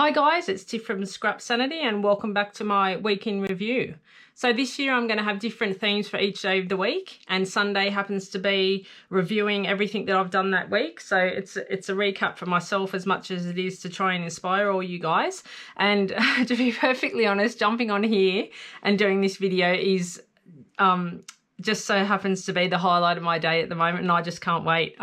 Hi guys, it's Tiff from Sanity and welcome back to my week in review. So this year I'm going to have different themes for each day of the week, and Sunday happens to be reviewing everything that I've done that week. So it's a recap for myself as much as it is to try and inspire all you guys. And to be perfectly honest, jumping on here and doing this video is just so happens to be the highlight of my day at the moment, and I just can't wait.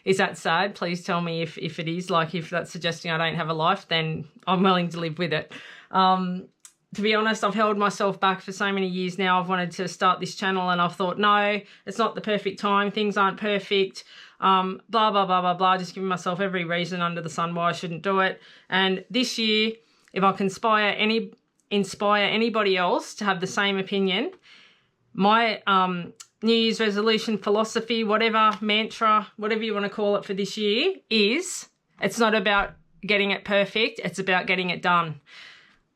Is that sad? Please tell me if it is. Like, if that's suggesting I don't have a life, then I'm willing to live with it. To be honest, I've held myself back for so many years now. I've wanted to start this channel and I've thought, no, it's not the perfect time. Things aren't perfect. Blah, blah, blah, blah, blah. Just giving myself every reason under the sun why I shouldn't do it. And this year, if I can inspire anybody else to have the same opinion, my New Year's resolution, philosophy, whatever, mantra, whatever you want to call it for this year is, it's not about getting it perfect, it's about getting it done.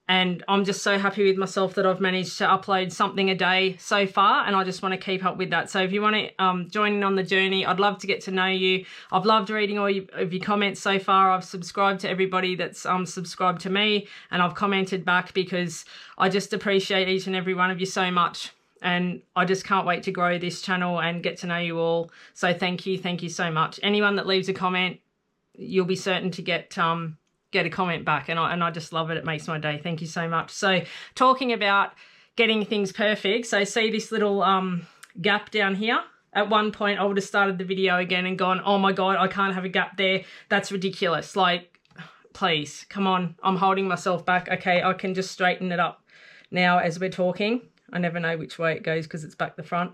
And I'm just so happy with myself that I've managed to upload something a day so far, and I just want to keep up with that. So if you want to join in on the journey, I'd love to get to know you. I've loved reading all of your comments so far. I've subscribed to everybody that's subscribed to me, and I've commented back because I just appreciate each and every one of you so much. And I just can't wait to grow this channel and get to know you all. So thank you so much. Anyone that leaves a comment, you'll be certain to get a comment back, and I just love it. It makes my day. Thank you so much. So talking about getting things perfect, so see this little gap down here? At one point I would have started the video again and gone, oh my God, I can't have a gap there. That's ridiculous. Like, please, come on. I'm holding myself back. Okay, I can just straighten it up now as we're talking. I never know which way it goes because it's back the front.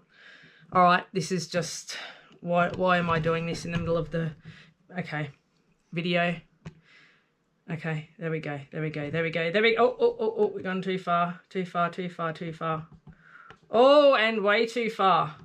All right, this is just, why am I doing this in the middle of the, okay, video. Okay, there we go. Oh, we've gone too far. Oh, and way too far.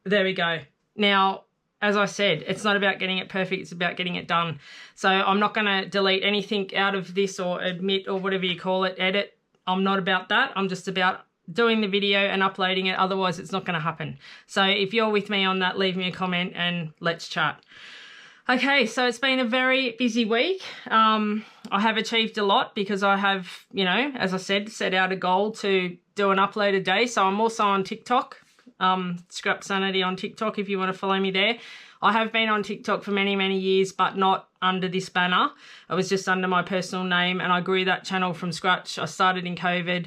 There we go. Now, as I said, it's not about getting it perfect, it's about getting it done. So I'm not going to delete anything out of this or admit or whatever you call it, edit. I'm not about that. I'm just about doing the video and uploading it. Otherwise, it's not going to happen. So if you're with me on that, leave me a comment and let's chat. Okay, so it's been a very busy week. I have achieved a lot because I have, you know, as I said, set out a goal to do an upload a day. So I'm also on TikTok, Scrap Sanity on TikTok if you want to follow me there. I have been on TikTok for many, many years, but not under this banner. It was just under my personal name, and I grew that channel from scratch. I started in COVID.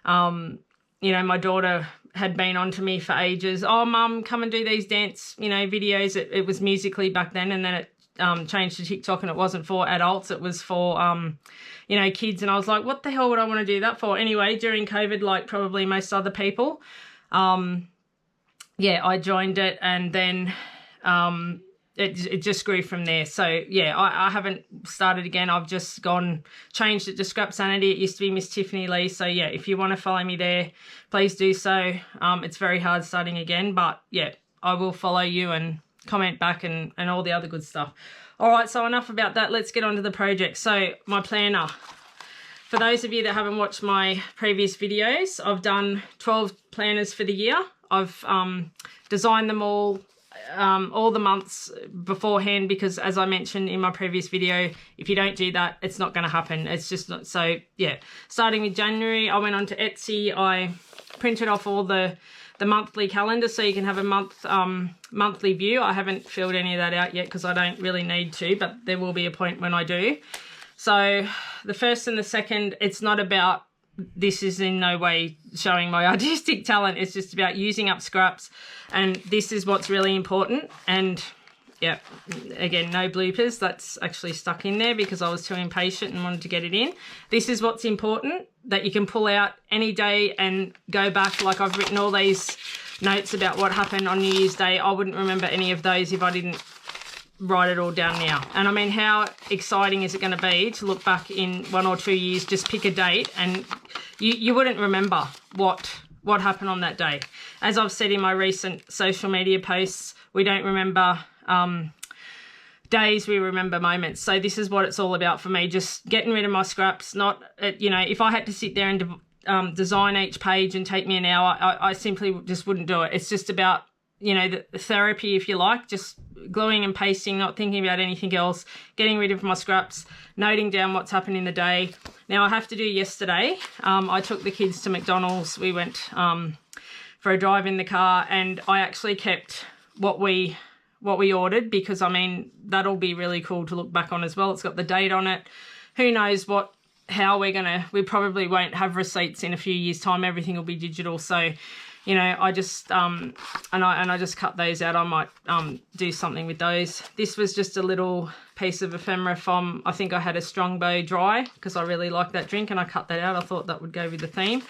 You know, my daughter had been on to me for ages. Oh, Mum, come and do these dance, you know, videos. It was Musically back then, and then it changed to TikTok, and it wasn't for adults. It was for, you know, kids. And I was like, what the hell would I want to do that for? Anyway, during COVID, like probably most other people, yeah, I joined it, and then it just grew from there. So yeah, I haven't started again. I've just changed it to Scrap Sanity. It used to be Miss Tiffany Lee. So yeah, if you want to follow me there, please do so. It's very hard starting again, but yeah, I will follow you and comment back and all the other good stuff. All right, so enough about that. Let's get on to the project. So my planner. For those of you that haven't watched my previous videos, I've done 12 planners for the year. I've designed them all the months beforehand, because as I mentioned in my previous video, if you don't do that, it's not going to happen. It's just not. So yeah, starting with January, I went onto Etsy. I printed off all the monthly calendar so you can have a monthly view. I haven't filled any of that out yet because I don't really need to, but there will be a point when I do. So the first and the second, it's not about, this is in no way showing my artistic talent. It's just about using up scraps, and this is what's really important. And yeah, again, no bloopers. That's actually stuck in there because I was too impatient and wanted to get it in. This is what's important, that you can pull out any day and go back. Like, I've written all these notes about what happened on New Year's Day. I wouldn't remember any of those if I didn't write it all down now. And I mean, how exciting is it going to be to look back in 1 or 2 years, just pick a date, and you wouldn't remember what happened on that day. As I've said in my recent social media posts, we don't remember days, we remember moments. So this is what it's all about for me, just getting rid of my scraps. Not, you know, if I had to sit there and design each page and take me an hour, I simply just wouldn't do it. It's just about you know, the therapy, if you like, just gluing and pasting, not thinking about anything else, getting rid of my scraps, noting down what's happened in the day. Now, I have to do yesterday. I took the kids to McDonald's. We went for a drive in the car, and I actually kept what we ordered because, I mean, that'll be really cool to look back on as well. It's got the date on it. Who knows how we probably won't have receipts in a few years' time. Everything will be digital. So, you know, I just, and I just cut those out. I might do something with those. This was just a little piece of ephemera from, I think I had a Strongbow Dry because I really like that drink, and I cut that out. I thought that would go with the theme.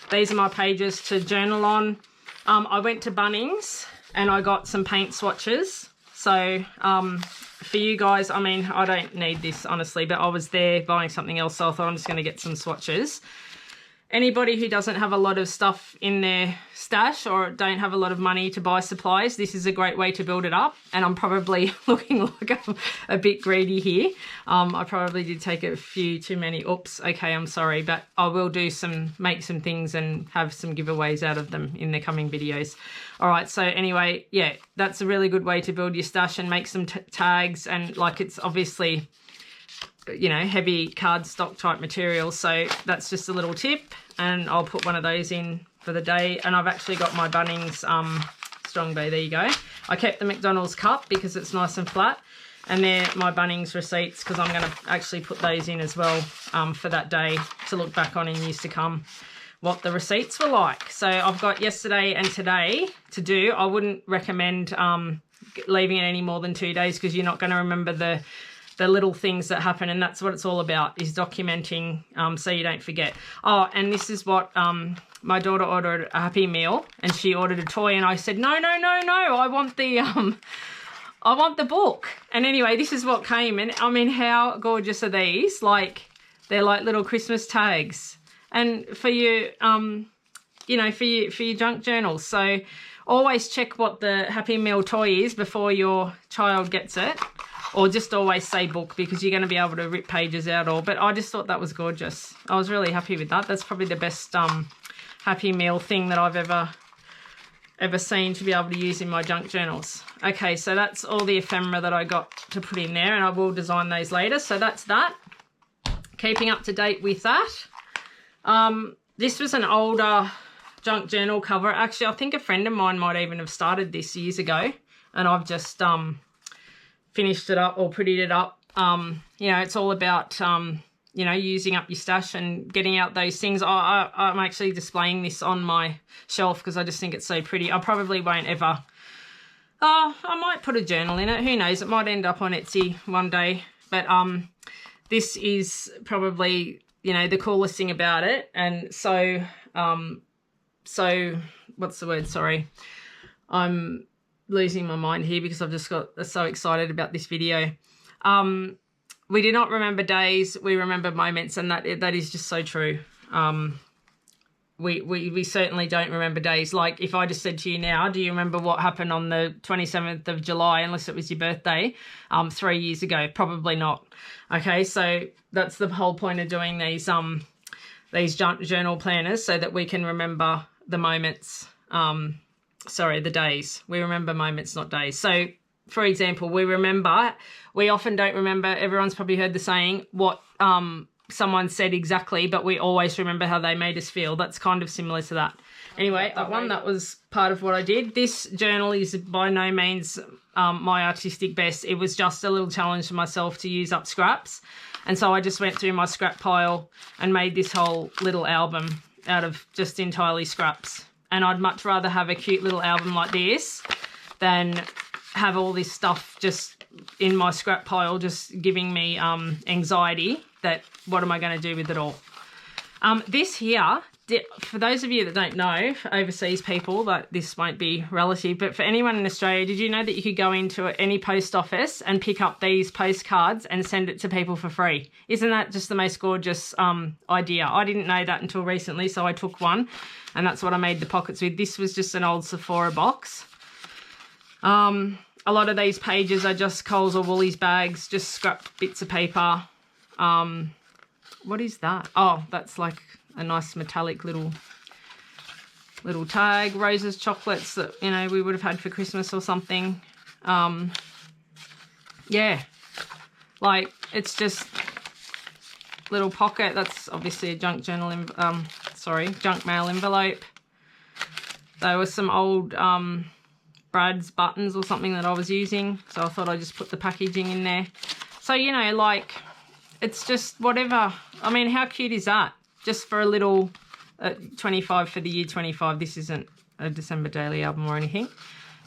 These are my pages to journal on. I went to Bunnings and I got some paint swatches. So for you guys, I mean, I don't need this honestly, but I was there buying something else, so I thought I'm just going to get some swatches. Anybody who doesn't have a lot of stuff in their stash or don't have a lot of money to buy supplies, this is a great way to build it up. And I'm probably looking like I'm a bit greedy here. I probably did take a few too many. Oops, okay, I'm sorry. But I will make some things and have some giveaways out of them in the coming videos. All right, so anyway, yeah, that's a really good way to build your stash and make some tags. And like, it's obviously, you know, heavy cardstock type material, so that's just a little tip, and I'll put one of those in for the day. And I've actually got my Bunnings Strongbow. There you go. I kept the McDonald's cup because it's nice and flat, and they're my Bunnings receipts because I'm going to actually put those in as well for that day to look back on in years to come what the receipts were like. So I've got yesterday and today to do. I wouldn't recommend leaving it any more than 2 days because you're not going to remember the little things that happen, and that's what it's all about, is documenting so you don't forget. Oh, and this is what my daughter ordered, a Happy Meal, and she ordered a toy, and I said, no, I want the book. And anyway, this is what came, and I mean, how gorgeous are these? Like, they're like little Christmas tags, and for your you know, for your junk journals. So always check what the Happy Meal toy is before your child gets it. Or just always say book, because you're going to be able to rip pages out all. But I just thought that was gorgeous. I was really happy with that. That's probably the best Happy Meal thing that I've ever seen to be able to use in my junk journals. Okay, so that's all the ephemera that I got to put in there, and I will design those later. So that's that. Keeping up to date with that. This was an older junk journal cover. Actually, I think a friend of mine might even have started this years ago, and I've just finished it up or prettied it up. You know, it's all about, you know, using up your stash and getting out those things. I'm actually displaying this on my shelf because I just think it's so pretty. I probably won't ever, I might put a journal in it. Who knows? It might end up on Etsy one day. But this is probably, you know, the coolest thing about it. And so, what's the word? Sorry. I'm losing my mind here because I've just got so excited about this video. We do not remember days, we remember moments, and that is just so true. We certainly don't remember days. Like, if I just said to you now, do you remember what happened on the 27th of July, unless it was your birthday, 3 years ago? Probably not. Okay, so that's the whole point of doing these journal planners, so that we can remember the moments, the days. We remember moments, not days. So, for example, we often don't remember, everyone's probably heard the saying, what someone said exactly, but we always remember how they made us feel. That's kind of similar to that. Anyway, that was part of what I did. This journal is by no means my artistic best. It was just a little challenge for myself to use up scraps. And so I just went through my scrap pile and made this whole little album out of just entirely scraps. And I'd much rather have a cute little album like this than have all this stuff just in my scrap pile, just giving me anxiety that what am I going to do with it all. This here, for those of you that don't know, for overseas people, but this won't be relative, but for anyone in Australia, did you know that you could go into any post office and pick up these postcards and send it to people for free? Isn't that just the most gorgeous idea? I didn't know that until recently, so I took one, and that's what I made the pockets with. This was just an old Sephora box. A lot of these pages are just Coles or Woolies bags, just scrapped bits of paper. What is that? Oh, that's like a nice metallic little little tag, roses, chocolates that, you know, we would have had for Christmas or something. Yeah, like it's just little pocket. That's obviously a junk journal, junk mail envelope. There was some old Brad's buttons or something that I was using, so I thought I'd just put the packaging in there. So, you know, like, it's just whatever. I mean, how cute is that? Just for a little 25 for the year 25. This isn't a December daily album or anything.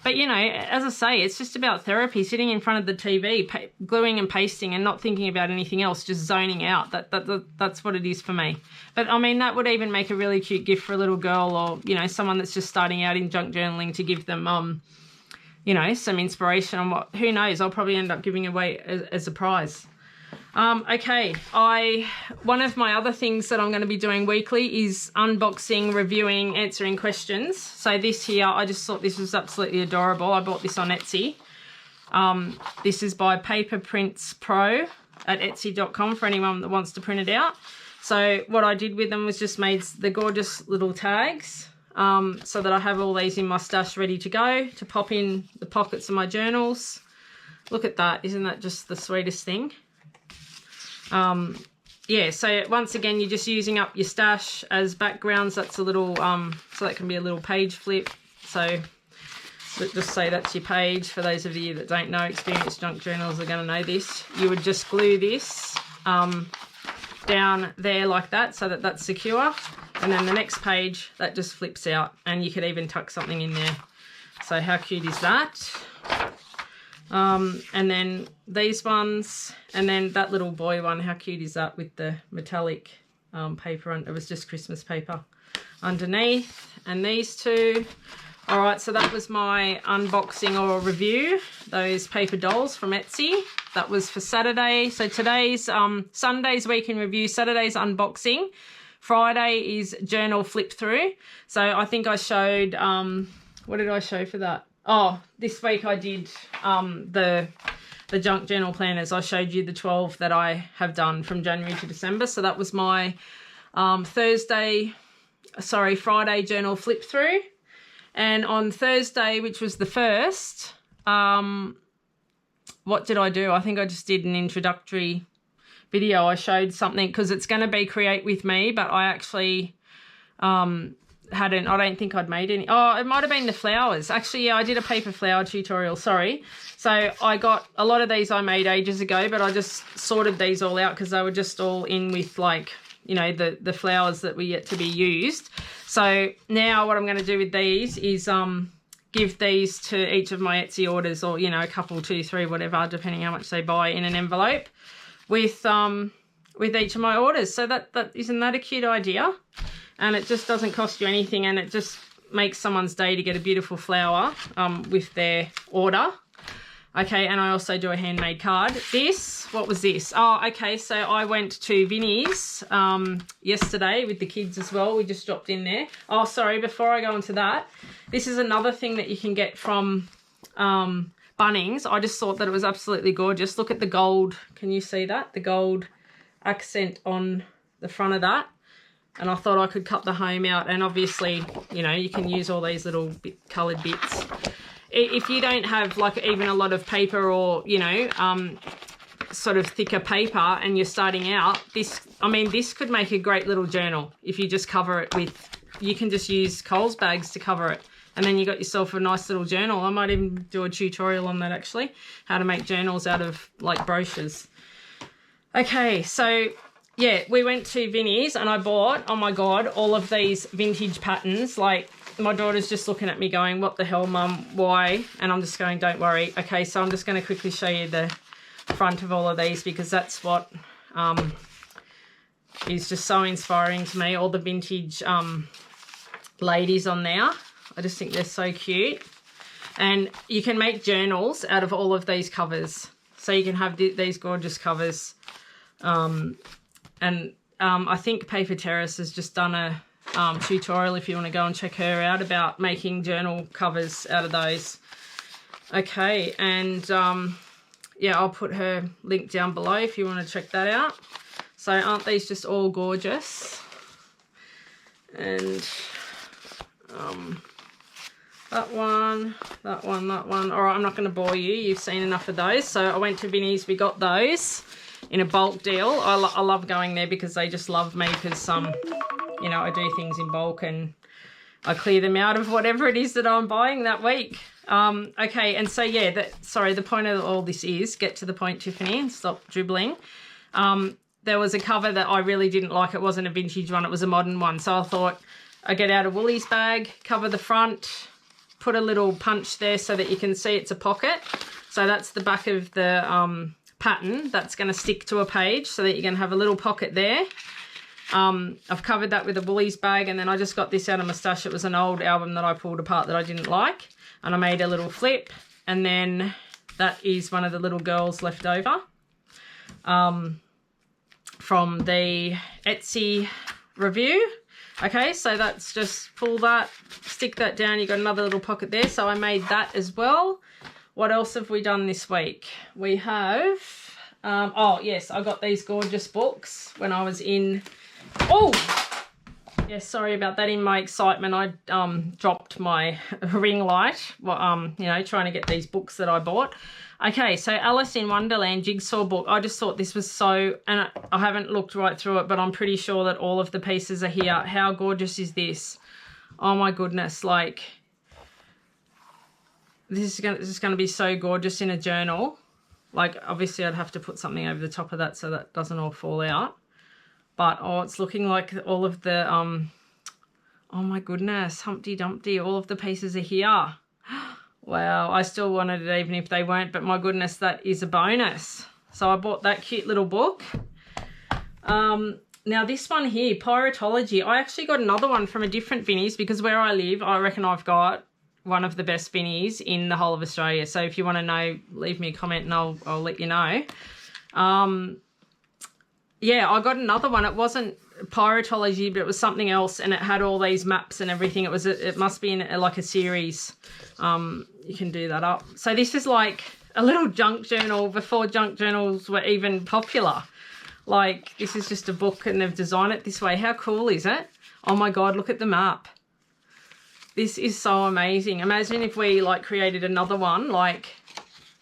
But, you know, as I say, it's just about therapy, sitting in front of the TV, gluing and pasting and not thinking about anything else, just zoning out. That's what it is for me. But, I mean, that would even make a really cute gift for a little girl or, you know, someone that's just starting out in junk journaling, to give them, you know, some inspiration on what, who knows, I'll probably end up giving away as a prize. Okay, one of my other things that I'm going to be doing weekly is unboxing, reviewing, answering questions. So this here, I just thought this was absolutely adorable. I bought this on Etsy. This is by Paper Prints Pro at Etsy.com for anyone that wants to print it out. So what I did with them was just made the gorgeous little tags, so that I have all these in my stash ready to go to pop in the pockets of my journals. Look at that. Isn't that just the sweetest thing? Yeah, so once again, you're just using up your stash as backgrounds. That's a little, so that can be a little page flip. So just say that's your page. For those of you that don't know, experienced junk journals are going to know this. You would just glue this down there like that, so that that's secure. And then the next page, that just flips out, and you could even tuck something in there. So how cute is that? And then these ones, and then that little boy one, how cute is that with the metallic paper on? It was just Christmas paper underneath. And these two. All right, so that was my unboxing or review, those paper dolls from Etsy. That was for Saturday. So today's Sunday's week in review, Saturday's unboxing. Friday is journal flip through. So I think I showed, what did I show for that? Oh, this week I did the junk journal planners. I showed you the 12 that I have done from January to December. So that was my Friday journal flip through. And on Thursday, which was the 1st, what did I do? I think I just did an introductory video. I showed something because it's going to be Create With Me, but I actually I don't think I'd made any. Oh, it might have been the flowers. Actually, yeah, I did a paper flower tutorial, sorry. So I got a lot of these I made ages ago, but I just sorted these all out because they were just all in with, like, you know, the flowers that were yet to be used. So now what I'm going to do with these is give these to each of my Etsy orders, or, you know, a couple, 2, 3, whatever, depending how much they buy, in an envelope with each of my orders. So that isn't that a cute idea? And it just doesn't cost you anything, and it just makes someone's day to get a beautiful flower with their order. Okay, and I also do a handmade card. What was this? Oh, okay, so I went to Vinnie's yesterday with the kids as well. We just dropped in there. Oh, sorry, before I go into that, this is another thing that you can get from Bunnings. I just thought that it was absolutely gorgeous. Look at the gold. Can you see that? The gold accent on the front of that. And I thought I could cut the home out, and obviously, you know, you can use all these little coloured bits. If you don't have, like, even a lot of paper, or, you know, sort of thicker paper, and you're starting out, this could make a great little journal if you just cover it with, you can just use Coles bags to cover it, and then you got yourself a nice little journal. I might even do a tutorial on that, actually, how to make journals out of, like, brochures. Okay, so yeah, we went to Vinnie's and I bought, oh my God, all of these vintage patterns. Like, my daughter's just looking at me going, what the hell, Mum, why? And I'm just going, don't worry. Okay, so I'm just going to quickly show you the front of all of these, because that's what is just so inspiring to me. All the vintage ladies on there. I just think they're so cute. And you can make journals out of all of these covers. So you can have these gorgeous covers. And I think Paper Terrace has just done a tutorial, if you want to go and check her out, about making journal covers out of those. Okay, and yeah, I'll put her link down below if you want to check that out. So aren't these just all gorgeous? And That one. All right, I'm not going to bore you. You've seen enough of those. So I went to Vinnie's. We got those in a bulk deal. I love going there because they just love me because, you know, I do things in bulk and I clear them out of whatever it is that I'm buying that week. Okay, and so, yeah, sorry, the point of all this is, get to the point, Tiffany, and stop dribbling. There was a cover that I really didn't like. It wasn't a vintage one. It was a modern one. So I thought I'd get out a Woolies bag, cover the front, put a little punch there so that you can see it's a pocket. So that's the back of the pattern that's going to stick to a page so that you're going to have a little pocket there. I've covered that with a Woolies bag, and then I just got this out of my stash. It was an old album that I pulled apart that I didn't like, and I made a little flip, and then that is one of the little girls left over from the Etsy review. Okay, so that's just pull that, stick that down. You got another little pocket there. So I made that as well. What else have we done this week? We have, oh yes, I got these gorgeous books when I was in, oh, yeah, sorry about that. In my excitement, I dropped my ring light, you know, trying to get these books that I bought. Okay, so Alice in Wonderland jigsaw book. I just thought this was so, and I haven't looked right through it, but I'm pretty sure that all of the pieces are here. How gorgeous is this? Oh my goodness, like, this is going to be so gorgeous in a journal. Like, obviously I'd have to put something over the top of that so that doesn't all fall out. But, oh, it's looking like all of the, oh my goodness, Humpty Dumpty, all of the pieces are here. Wow, I still wanted it even if they weren't, but my goodness, that is a bonus. So I bought that cute little book. Now this one here, Pyrotology, I actually got another one from a different Vinnie's because where I live, I reckon I've got one of the best Vinnie's in the whole of Australia. So if you want to know, leave me a comment and I'll let you know. Yeah, I got another one. It wasn't Pyrotology, but it was something else, and it had all these maps and everything. It must be in like a series. You can do that up. So this is like a little junk journal before junk journals were even popular. Like, this is just a book and they've designed it this way. How cool is it? Oh my God, look at the map. This is so amazing. Imagine if we like created another one, like,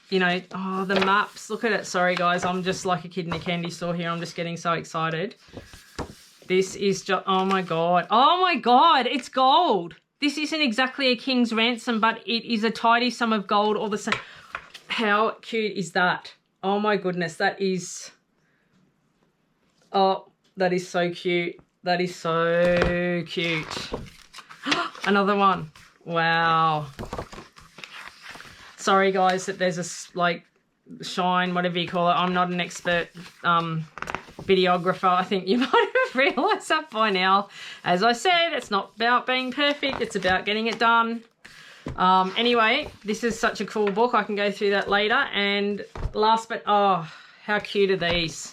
you know, oh, the maps. Look at it. Sorry, guys. I'm just like a kid in a candy store here. I'm just getting so excited. This is just, oh my God. Oh my God, it's gold. This isn't exactly a king's ransom, but it is a tidy sum of gold all the same. How cute is that? Oh my goodness, that is, oh, that is so cute. That is so cute. Another one. Wow. Sorry, guys, that there's a, like, shine, whatever you call it. I'm not an expert videographer. I think you might have realised that by now. As I said, it's not about being perfect. It's about getting it done. Anyway, this is such a cool book. I can go through that later. And last but, oh, how cute are these?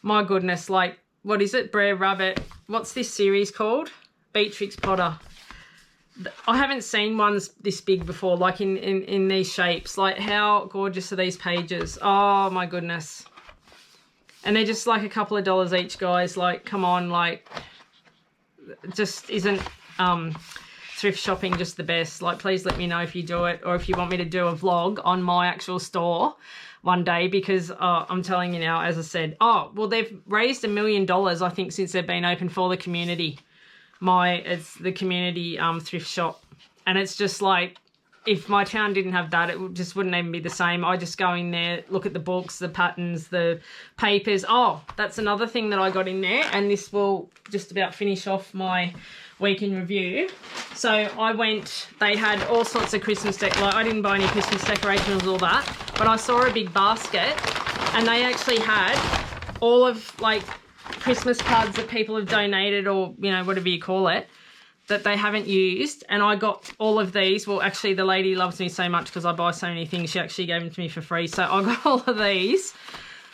My goodness, like, what is it? Brer Rabbit. What's this series called? Beatrix Potter. I haven't seen ones this big before, like in these shapes. Like, how gorgeous are these pages? Oh, my goodness. And they're just like a couple of dollars each, guys. Like, come on, like, just isn't thrift shopping just the best? Like, please let me know if you do it, or if you want me to do a vlog on my actual store one day, because I'm telling you now, as I said, oh, well, they've raised $1 million, I think, since they've been open for the community. It's the community thrift shop. And it's just like, if my town didn't have that, it just wouldn't even be the same. I just go in there, look at the books, the patterns, the papers. Oh, that's another thing that I got in there, and this will just about finish off my week in review. So I went, they had all sorts of Christmas like, I didn't buy any Christmas decorations or all that, but I saw a big basket, and they actually had all of, like, Christmas cards that people have donated, or, you know, whatever you call it, that they haven't used. And I got all of these. Well, actually, the lady loves me so much because I buy so many things. She actually gave them to me for free. So I got all of these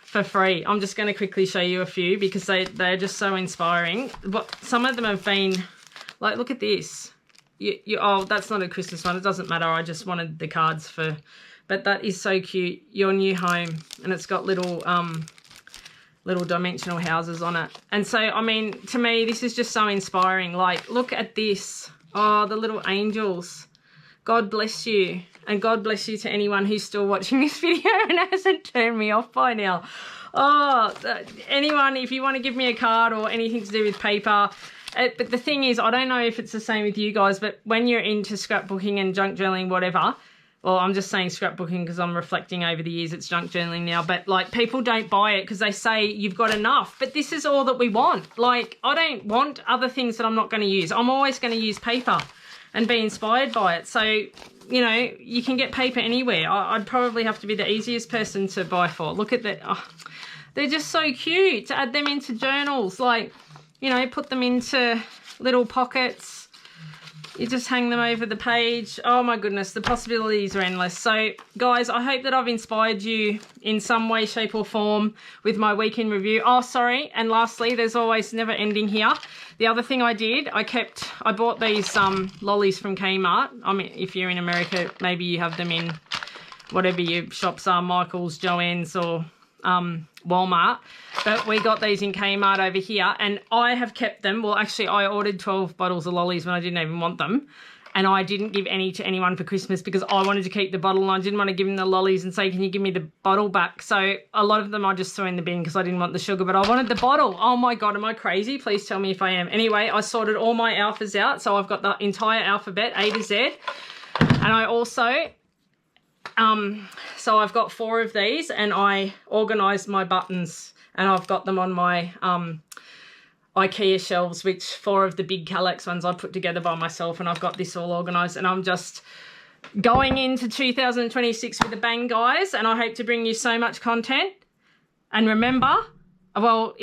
for free. I'm just going to quickly show you a few because they're just so inspiring. But some of them have been, like, look at this. Oh, that's not a Christmas one. It doesn't matter. I just wanted the cards for, but that is so cute. Your new home. And it's got little dimensional houses on it. And so, I mean, to me, this is just so inspiring. Like, look at this. Oh, the little angels. God bless you. And God bless you to anyone who's still watching this video and hasn't turned me off by now. Oh, anyone, if you want to give me a card or anything to do with paper. But the thing is, I don't know if it's the same with you guys, but when you're into scrapbooking and junk journaling, whatever, well, I'm just saying scrapbooking because I'm reflecting over the years, it's junk journaling now, but like people don't buy it because they say you've got enough, but this is all that we want. Like, I don't want other things that I'm not going to use. I'm always going to use paper and be inspired by it. So, you know, you can get paper anywhere. I'd probably have to be the easiest person to buy for. Look at that. Oh, they're just so cute. To add them into journals, like, you know, put them into little pockets. You just hang them over the page. Oh my goodness, the possibilities are endless. So guys, I hope that I've inspired you in some way, shape or form with my week in review. Oh, sorry. And lastly, there's always never ending here. The other thing I did, I bought these lollies from Kmart. I mean, if you're in America, maybe you have them in whatever your shops are, Michael's, Joann's or Walmart, but we got these in Kmart over here and I have kept them. Well, actually I ordered 12 bottles of lollies when I didn't even want them, and I didn't give any to anyone for Christmas because I wanted to keep the bottle and I didn't want to give them the lollies and say, can you give me the bottle back? So a lot of them I just threw in the bin because I didn't want the sugar, but I wanted the bottle. Oh my God, am I crazy? Please tell me if I am. Anyway, I sorted all my alphas out, so I've got the entire alphabet A to Z, and I also so I've got 4 of these and I organised my buttons and I've got them on my IKEA shelves, which 4 of the big Kallax ones I put together by myself, and I've got this all organised and I'm just going into 2026 with a bang, guys, and I hope to bring you so much content. And remember, well,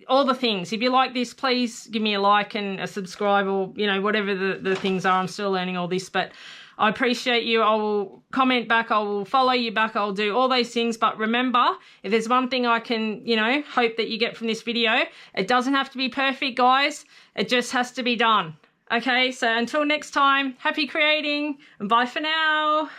all the things, if you like this, please give me a like and a subscribe, or, you know, whatever the things are. I'm still learning all this, but I appreciate you. I will comment back. I will follow you back. I'll do all those things. But remember, if there's one thing I can, you know, hope that you get from this video, it doesn't have to be perfect, guys. It just has to be done. Okay, so until next time, happy creating and bye for now.